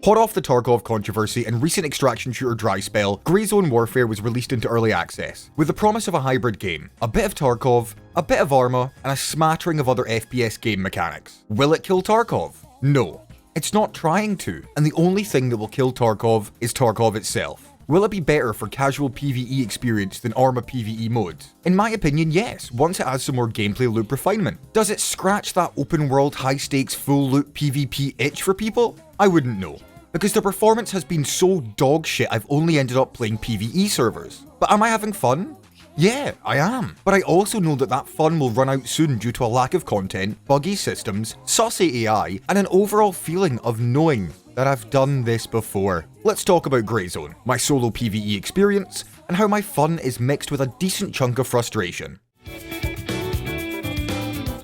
Hot off the Tarkov controversy and recent extraction shooter dry spell, Grey Zone Warfare was released into early access, with the promise of a hybrid game, a bit of Tarkov, a bit of Arma, and a smattering of other FPS game mechanics. Will it kill Tarkov? No. It's not trying to, and the only thing that will kill Tarkov is Tarkov itself. Will it be better for casual PvE experience than Arma PvE modes? In my opinion, yes, once it has some more gameplay loop refinement. Does it scratch that open world, high stakes, full loop PvP itch for people? I wouldn't know. Because the performance has been so dog shit I've only ended up playing PvE servers. But am I having fun? Yeah, I am. But I also know that that fun will run out soon due to a lack of content, buggy systems, saucy AI, and an overall feeling of knowing that I've done this before. Let's talk about Grey Zone, my solo PvE experience, and how my fun is mixed with a decent chunk of frustration.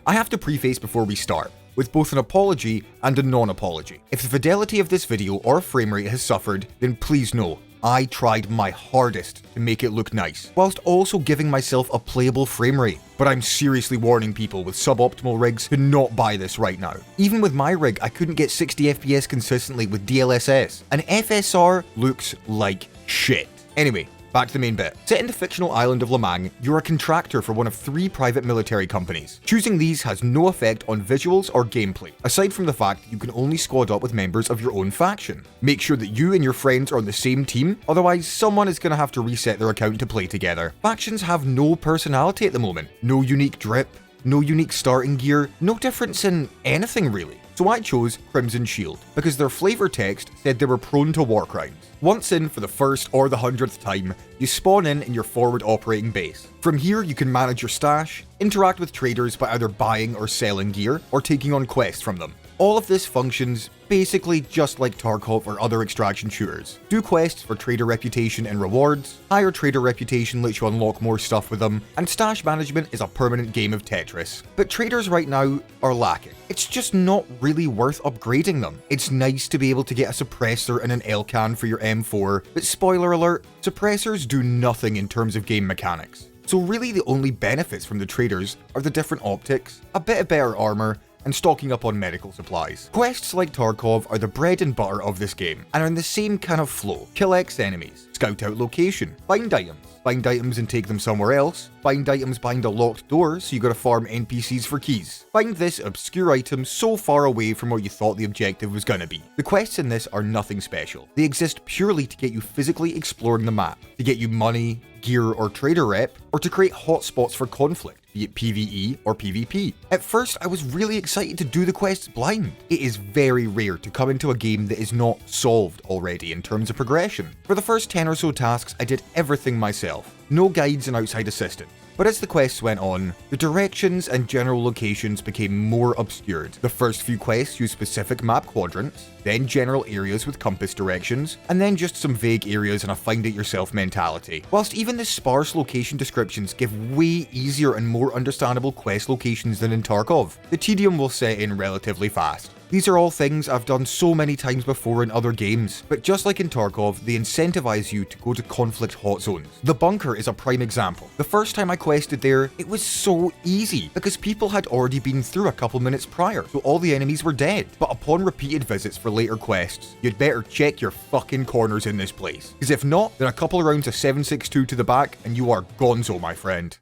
I have to preface before we start, with both an apology and a non-apology. If the fidelity of this video or framerate has suffered, then please know, I tried my hardest to make it look nice, whilst also giving myself a playable framerate. But I'm seriously warning people with suboptimal rigs to not buy this right now. Even with my rig, I couldn't get 60 FPS consistently with DLSS, and FSR looks like shit. Anyway, back to the main bit. Set in the fictional island of Lemang, you're a contractor for one of 3 private military companies. Choosing these has no effect on visuals or gameplay, aside from the fact that you can only squad up with members of your own faction. Make sure that you and your friends are on the same team, otherwise someone is going to have to reset their account to play together. Factions have no personality at the moment. No unique drip, no unique starting gear, no difference in anything really. So I chose Crimson Shield, because their flavor text said they were prone to war crimes. Once in for the first or the 100th time, you spawn in your forward operating base. From here, you can manage your stash, interact with traders by either buying or selling gear, or taking on quests from them. All of this functions basically just like Tarkov or other extraction shooters. Do quests for trader reputation and rewards, higher trader reputation lets you unlock more stuff with them, and stash management is a permanent game of Tetris. But traders right now are lacking. It's just not really worth upgrading them. It's nice to be able to get a suppressor and an L-can for your M4, but spoiler alert, suppressors do nothing in terms of game mechanics. So really the only benefits from the traders are the different optics, a bit of better armor, and stocking up on medical supplies. Quests like Tarkov are the bread and butter of this game, and are in the same kind of flow. Kill X enemies, scout out location, find items and take them somewhere else, find items behind a locked door so you gotta farm NPCs for keys, find this obscure item so far away from what you thought the objective was gonna be. The quests in this are nothing special. They exist purely to get you physically exploring the map, to get you money, gear or trader rep, or to create hotspots for conflict, be it PvE or PvP. At first, I was really excited to do the quests blind. It is very rare to come into a game that is not solved already in terms of progression. For the first 10 or so tasks, I did everything myself. No guides and outside assistance. But as the quests went on, the directions and general locations became more obscured. The first few quests used specific map quadrants, then general areas with compass directions, and then just some vague areas and a find-it-yourself mentality. Whilst even the sparse location descriptions give way easier and more understandable quest locations than in Tarkov, the tedium will set in relatively fast. These are all things I've done so many times before in other games, but just like in Tarkov, they incentivize you to go to conflict hot zones. The bunker is a prime example. The first time I quested there, it was so easy, because people had already been through a couple minutes prior, so all the enemies were dead. But upon repeated visits for later quests, you'd better check your fucking corners in this place, because if not, then a couple of rounds of 7.62 to the back, and you are gonzo, my friend.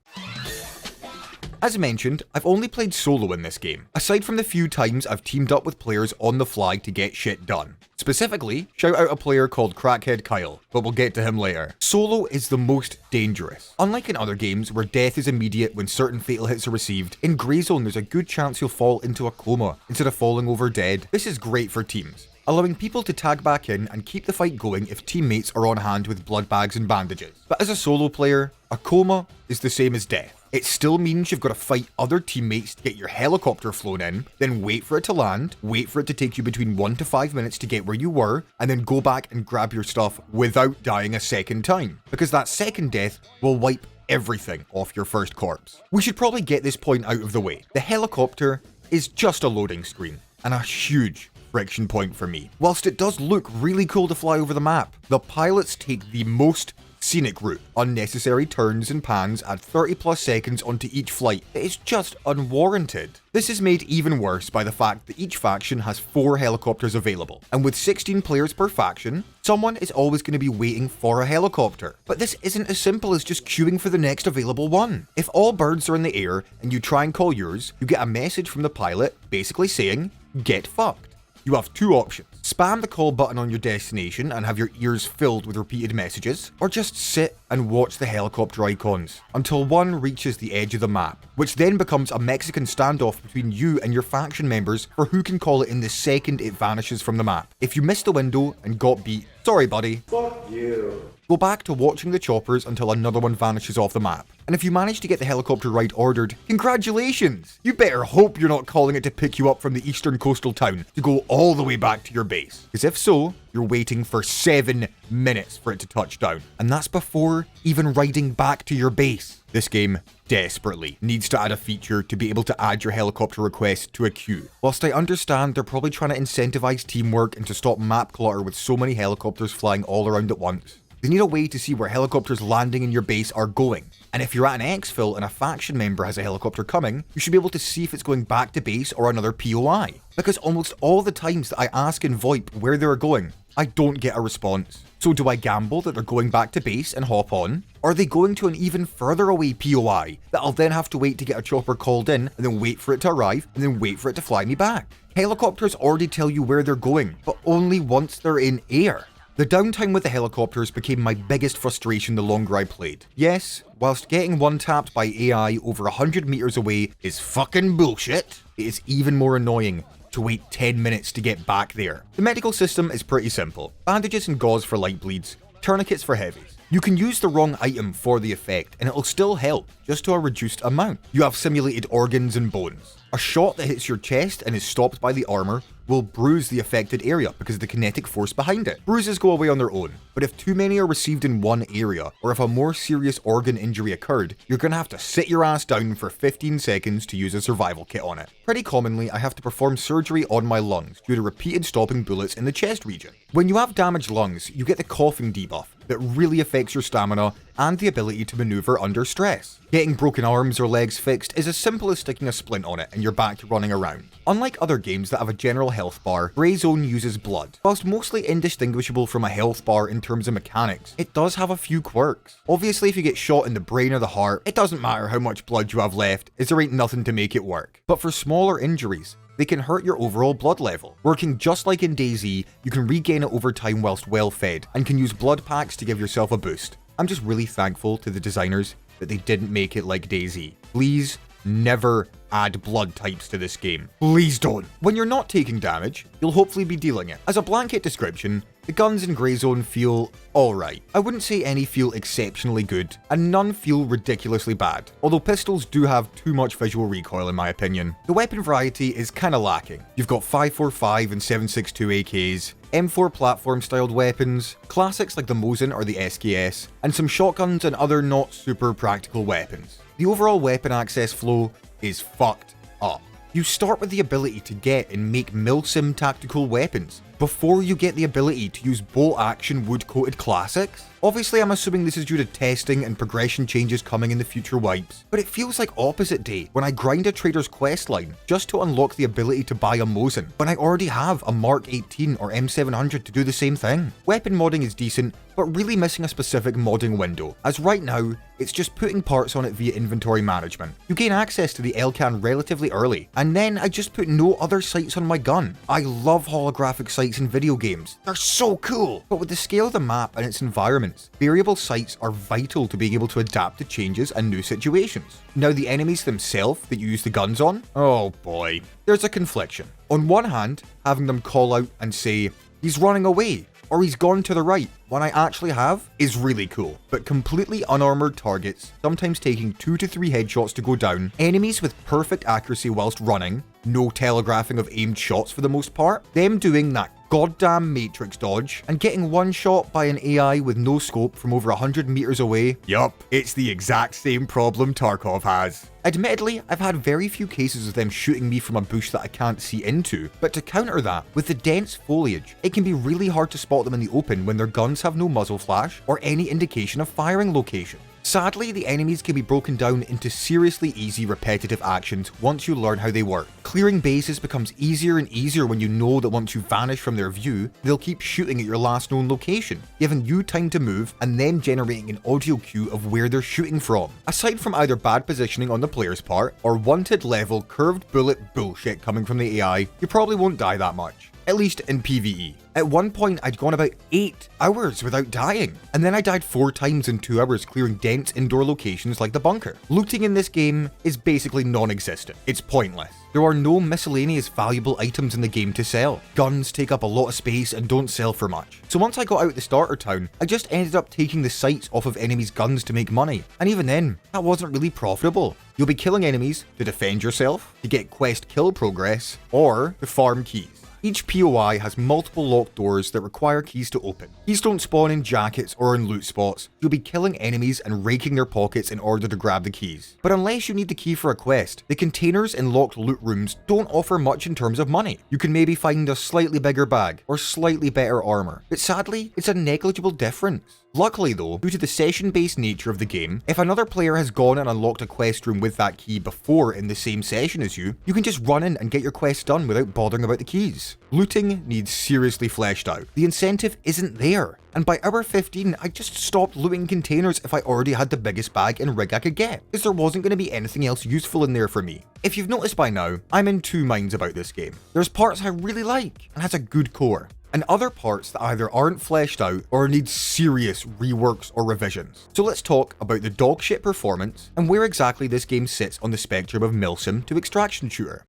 As mentioned, I've only played solo in this game, aside from the few times I've teamed up with players on the fly to get shit done. Specifically, shout out a player called Crackhead Kyle, but we'll get to him later. Solo is the most dangerous. Unlike in other games where death is immediate when certain fatal hits are received, in Grey Zone there's a good chance you'll fall into a coma instead of falling over dead. This is great for teams, allowing people to tag back in and keep the fight going if teammates are on hand with blood bags and bandages. But as a solo player, a coma is the same as death. It still means you've got to fight other teammates to get your helicopter flown in, then wait for it to land, wait for it to take you between 1 to 5 minutes to get where you were, and then go back and grab your stuff without dying a second time, because that second death will wipe everything off your first corpse. We should probably get this point out of the way. The helicopter is just a loading screen, and a huge friction point for me. Whilst it does look really cool to fly over the map, the pilots take the most scenic route. Unnecessary turns and pans add 30 plus seconds onto each flight. It is just unwarranted. This is made even worse by the fact that each faction has 4 helicopters available, and with 16 players per faction, someone is always going to be waiting for a helicopter. But this isn't as simple as just queuing for the next available one. If all birds are in the air and you try and call yours, you get a message from the pilot basically saying, "Get fucked." You have 2 options. Spam the call button on your destination and have your ears filled with repeated messages, or just sit and watch the helicopter icons until one reaches the edge of the map, which then becomes a Mexican standoff between you and your faction members for who can call it in the second it vanishes from the map. If you missed the window and got beat, sorry buddy. Fuck you. Go back to watching the choppers until another one vanishes off the map. And if you manage to get the helicopter ride ordered, congratulations! You better hope you're not calling it to pick you up from the eastern coastal town to go all the way back to your base. Because if so, you're waiting for 7 minutes for it to touch down. And that's before even riding back to your base. This game desperately needs to add a feature to be able to add your helicopter request to a queue. Whilst I understand they're probably trying to incentivize teamwork and to stop map clutter with so many helicopters flying all around at once, they need a way to see where helicopters landing in your base are going. And if you're at an exfil and a faction member has a helicopter coming, you should be able to see if it's going back to base or another POI. Because almost all the times that I ask in VoIP where they're going, I don't get a response. So do I gamble that they're going back to base and hop on? Or are they going to an even further away POI that I'll then have to wait to get a chopper called in and then wait for it to arrive and then wait for it to fly me back? Helicopters already tell you where they're going, but only once they're in air. The downtime with the helicopters became my biggest frustration the longer I played. Yes, whilst getting one-tapped by AI over 100 meters away is fucking bullshit, it is even more annoying to wait 10 minutes to get back there. The medical system is pretty simple. Bandages and gauze for light bleeds, tourniquets for heavies. You can use the wrong item for the effect and it'll still help, just to a reduced amount. You have simulated organs and bones. A shot that hits your chest and is stopped by the armor will bruise the affected area because of the kinetic force behind it. Bruises go away on their own, but if too many are received in one area, or if a more serious organ injury occurred, you're gonna have to sit your ass down for 15 seconds to use a survival kit on it. Pretty commonly, I have to perform surgery on my lungs due to repeated stopping bullets in the chest region. When you have damaged lungs, you get the coughing debuff that really affects your stamina and the ability to maneuver under stress. Getting broken arms or legs fixed is as simple as sticking a splint on it and you're back to running around. Unlike other games that have a general health bar, Grey Zone uses blood. Whilst mostly indistinguishable from a health bar in terms of mechanics, it does have a few quirks. Obviously, if you get shot in the brain or the heart, it doesn't matter how much blood you have left, as there ain't nothing to make it work. But for smaller injuries, they can hurt your overall blood level. Working just like in DayZ, you can regain it over time whilst well fed, and can use blood packs to give yourself a boost. I'm just really thankful to the designers that they didn't make it like DayZ. Please never add blood types to this game. Please don't. When you're not taking damage, you'll hopefully be dealing it. As a blanket description, the guns in Grey Zone feel alright. I wouldn't say any feel exceptionally good, and none feel ridiculously bad, although pistols do have too much visual recoil in my opinion. The weapon variety is kinda lacking. You've got 5.45 and 7.62 AKs, M4 platform styled weapons, classics like the Mosin or the SKS, and some shotguns and other not super practical weapons. The overall weapon access flow is fucked up. You start with the ability to get and make milsim tactical weapons before you get the ability to use bolt action wood-coated classics. Obviously, I'm assuming this is due to testing and progression changes coming in the future wipes, but it feels like opposite day when I grind a trader's questline just to unlock the ability to buy a Mosin, when I already have a Mark 18 or M700 to do the same thing. Weapon modding is decent, but really missing a specific modding window, as right now, it's just putting parts on it via inventory management. You gain access to the LCAN relatively early, and then I just put no other sights on my gun. I love holographic sights in video games. They're so cool! But with the scale of the map and its environments, variable sights are vital to being able to adapt to changes and new situations. Now the enemies themselves that you use the guns on, oh boy, there's a confliction. On one hand, having them call out and say, "He's running away," or "He's gone to the right," when I actually have, is really cool. But completely unarmored targets, sometimes taking 2 to 3 headshots to go down, enemies with perfect accuracy whilst running, no telegraphing of aimed shots for the most part, them doing that goddamn matrix dodge, and getting one shot by an AI with no scope from over 100 meters away? Yup, it's the exact same problem Tarkov has. Admittedly, I've had very few cases of them shooting me from a bush that I can't see into, but to counter that, with the dense foliage, it can be really hard to spot them in the open when their guns have no muzzle flash or any indication of firing location. Sadly, the enemies can be broken down into seriously easy repetitive actions once you learn how they work. Clearing bases becomes easier and easier when you know that once you vanish from their view, they'll keep shooting at your last known location, giving you time to move and then generating an audio cue of where they're shooting from. Aside from either bad positioning on the player's part or wanted level curved bullet bullshit coming from the AI, you probably won't die that much. At least in PvE. At one point, I'd gone about 8 hours without dying, and then I died 4 times in 2 hours clearing dense indoor locations like the bunker. Looting in this game is basically non-existent. It's pointless. There are no miscellaneous valuable items in the game to sell. Guns take up a lot of space and don't sell for much. So once I got out the starter town, I just ended up taking the sights off of enemies' guns to make money, and even then, that wasn't really profitable. You'll be killing enemies to defend yourself, to get quest kill progress, or to farm keys. Each POI has multiple locked doors that require keys to open. Keys don't spawn in jackets or in loot spots. You'll be killing enemies and raking their pockets in order to grab the keys. But unless you need the key for a quest, the containers in locked loot rooms don't offer much in terms of money. You can maybe find a slightly bigger bag or slightly better armor, but sadly, it's a negligible difference. Luckily though, due to the session-based nature of the game, if another player has gone and unlocked a quest room with that key before in the same session as you, you can just run in and get your quest done without bothering about the keys. Looting needs seriously fleshed out. The incentive isn't there, and by hour 15, I just stopped looting containers if I already had the biggest bag and rig I could get, because there wasn't going to be anything else useful in there for me. If you've noticed by now, I'm in 2 minds about this game. There's parts I really like, and has a good core, and other parts that either aren't fleshed out or need serious reworks or revisions. So let's talk about the dogshit performance and where exactly this game sits on the spectrum of milsim to extraction shooter.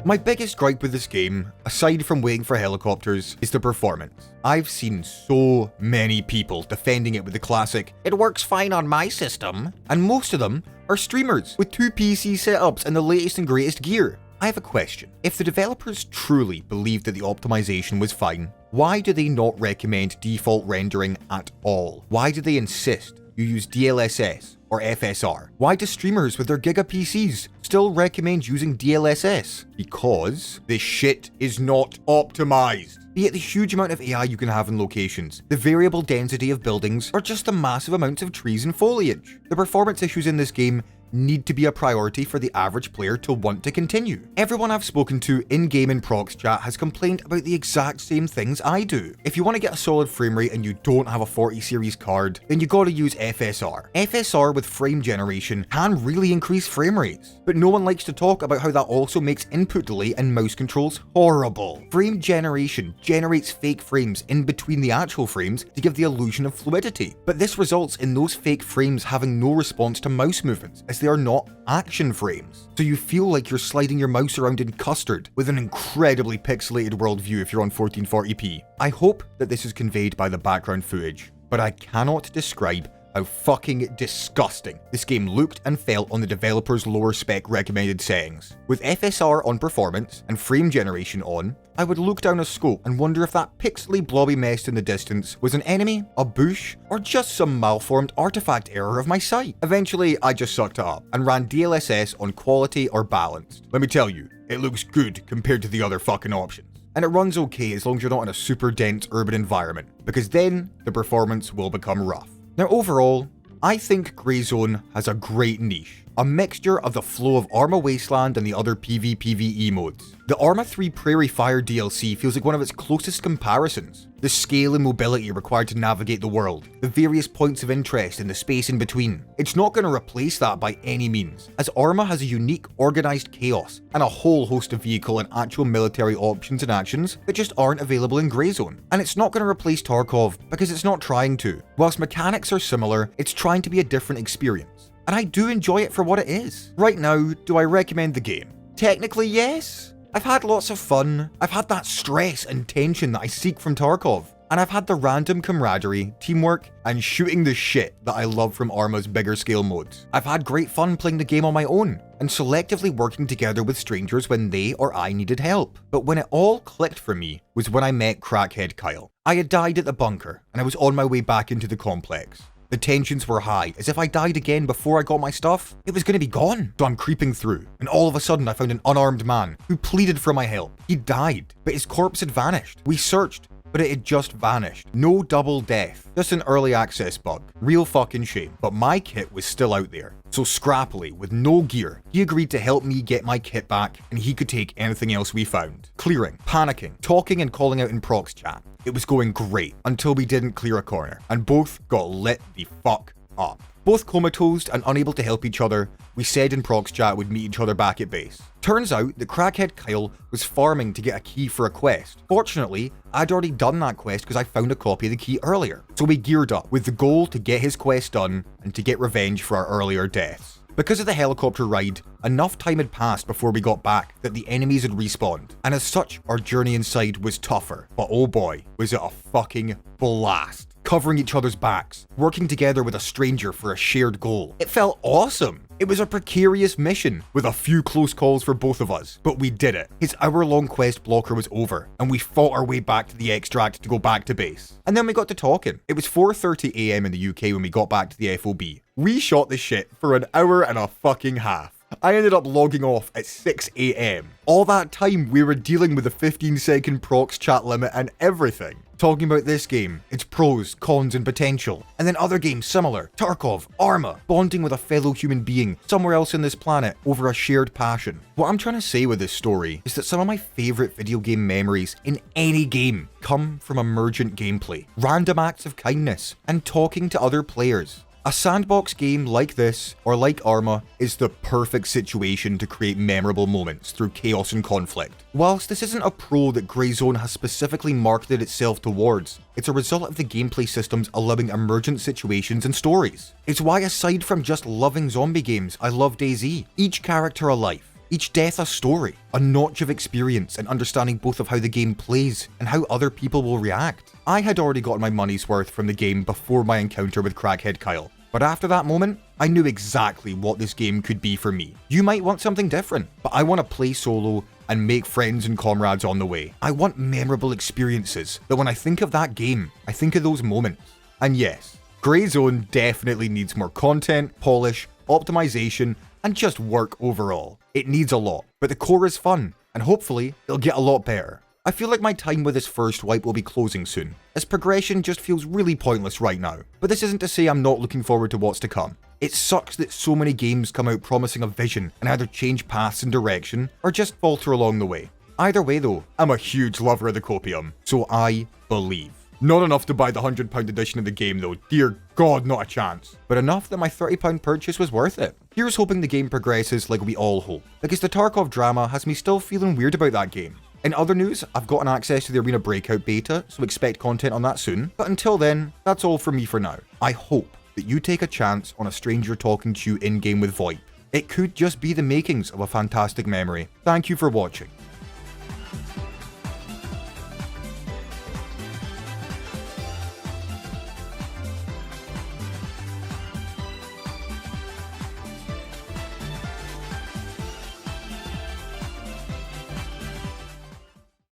My biggest gripe with this game, aside from waiting for helicopters, is the performance. I've seen so many people defending it with the classic, "It works fine on my system," and most of them are streamers with 2 PC setups and the latest and greatest gear. I have a question. If the developers truly believed that the optimization was fine, why do they not recommend default rendering at all? Why do they insist you use DLSS or FSR? Why do streamers with their Giga PCs still recommend using DLSS? Because this shit is not optimized. Be it the huge amount of AI you can have in locations, the variable density of buildings, or just the massive amounts of trees and foliage. The performance issues in this game need to be a priority for the average player to want to continue. Everyone I've spoken to in-game and procs chat has complained about the exact same things I do. If you want to get a solid frame rate and you don't have a 40 series card, then you gotta use FSR. FSR with frame generation can really increase frame rates, but no one likes to talk about how that also makes input delay and mouse controls horrible. Frame generation generates fake frames in between the actual frames to give the illusion of fluidity, but this results in those fake frames having no response to mouse movements, as they are not action frames. So you feel like you're sliding your mouse around in custard with an incredibly pixelated worldview if you're on 1440p. I hope that this is conveyed by the background footage, but I cannot describe how fucking disgusting this game looked and felt on the developer's lower spec recommended settings. With FSR on performance and frame generation on, I would look down a scope and wonder if that pixely blobby mess in the distance was an enemy, a bush, or just some malformed artifact error of my sight. Eventually, I just sucked it up and ran DLSS on quality or balanced. Let me tell you, it looks good compared to the other fucking options. And it runs okay as long as you're not in a super dense urban environment, because then the performance will become rough. Now overall, I think Greyzone has a great niche, a mixture of the flow of Arma Wasteland and the other PvPvE modes. The Arma 3 Prairie Fire DLC feels like one of its closest comparisons. The scale and mobility required to navigate the world, the various points of interest and the space in between. It's not going to replace that by any means, as Arma has a unique organised chaos and a whole host of vehicle and actual military options and actions that just aren't available in Greyzone. And it's not going to replace Tarkov because it's not trying to. Whilst mechanics are similar, it's trying to be a different experience. And I do enjoy it for what it is. Right now, do I recommend the game? Technically, yes. I've had lots of fun. I've had that stress and tension that I seek from Tarkov. And I've had the random camaraderie, teamwork, and shooting the shit that I love from Arma's bigger scale modes. I've had great fun playing the game on my own, and selectively working together with strangers when they or I needed help. But when it all clicked for me was when I met Crackhead Kyle. I had died at the bunker, and I was on my way back into the complex. The tensions were high, as if I died again before I got my stuff, it was going to be gone. So I'm creeping through, and all of a sudden I found an unarmed man who pleaded for my help. He died, but his corpse had vanished. We searched, but it had just vanished. No double death, just an early access bug. Real fucking shame. But my kit was still out there. So scrappily, with no gear, he agreed to help me get my kit back, and he could take anything else we found. Clearing, panicking, talking and calling out in prox chat. It was going great, until we didn't clear a corner, and both got lit the fuck up. Both comatose and unable to help each other, we said in prox chat we'd meet each other back at base. Turns out that Crackhead Kyle was farming to get a key for a quest. Fortunately, I'd already done that quest because I found a copy of the key earlier. So we geared up with the goal to get his quest done and to get revenge for our earlier deaths. Because of the helicopter ride, enough time had passed before we got back that the enemies had respawned, and as such, our journey inside was tougher. But oh boy, was it a fucking blast. Covering each other's backs, working together with a stranger for a shared goal. It felt awesome. It was a precarious mission, with a few close calls for both of us, but we did it. His hour-long quest blocker was over, and we fought our way back to the extract to go back to base. And then we got to talking. It was 4:30 AM in the UK when we got back to the FOB. We shot the shit for an hour and a fucking half. I ended up logging off at 6 AM. All that time we were dealing with the 15-second prox chat limit and everything. Talking about this game, its pros, cons and potential. And then other games similar, Tarkov, Arma, bonding with a fellow human being somewhere else on this planet over a shared passion. What I'm trying to say with this story is that some of my favourite video game memories in any game come from emergent gameplay, random acts of kindness, and talking to other players. A sandbox game like this, or like Arma, is the perfect situation to create memorable moments through chaos and conflict. Whilst this isn't a pro that Greyzone has specifically marketed itself towards, it's a result of the gameplay systems allowing emergent situations and stories. It's why aside from just loving zombie games, I love DayZ. Each character a life. Each death a story, a notch of experience and understanding both of how the game plays and how other people will react. I had already gotten my money's worth from the game before my encounter with Crackhead Kyle, but after that moment, I knew exactly what this game could be for me. You might want something different, but I want to play solo and make friends and comrades on the way. I want memorable experiences that when I think of that game, I think of those moments. And yes, Greyzone definitely needs more content, polish, optimization, and just work overall. It needs a lot, but the core is fun, and hopefully it'll get a lot better. I feel like my time with this first wipe will be closing soon, as progression just feels really pointless right now. But this isn't to say I'm not looking forward to what's to come. It sucks that so many games come out promising a vision and either change paths and direction, or just falter along the way. Either way though, I'm a huge lover of the copium, so I believe. Not enough to buy the £100 edition of the game though, dear god, not a chance. But enough that my £30 purchase was worth it. Here's hoping the game progresses like we all hope, because the Tarkov drama has me still feeling weird about that game. In other news, I've gotten access to the Arena Breakout beta, so expect content on that soon. But until then, that's all from me for now. I hope that you take a chance on a stranger talking to you in-game with VoIP. It could just be the makings of a fantastic memory. Thank you for watching.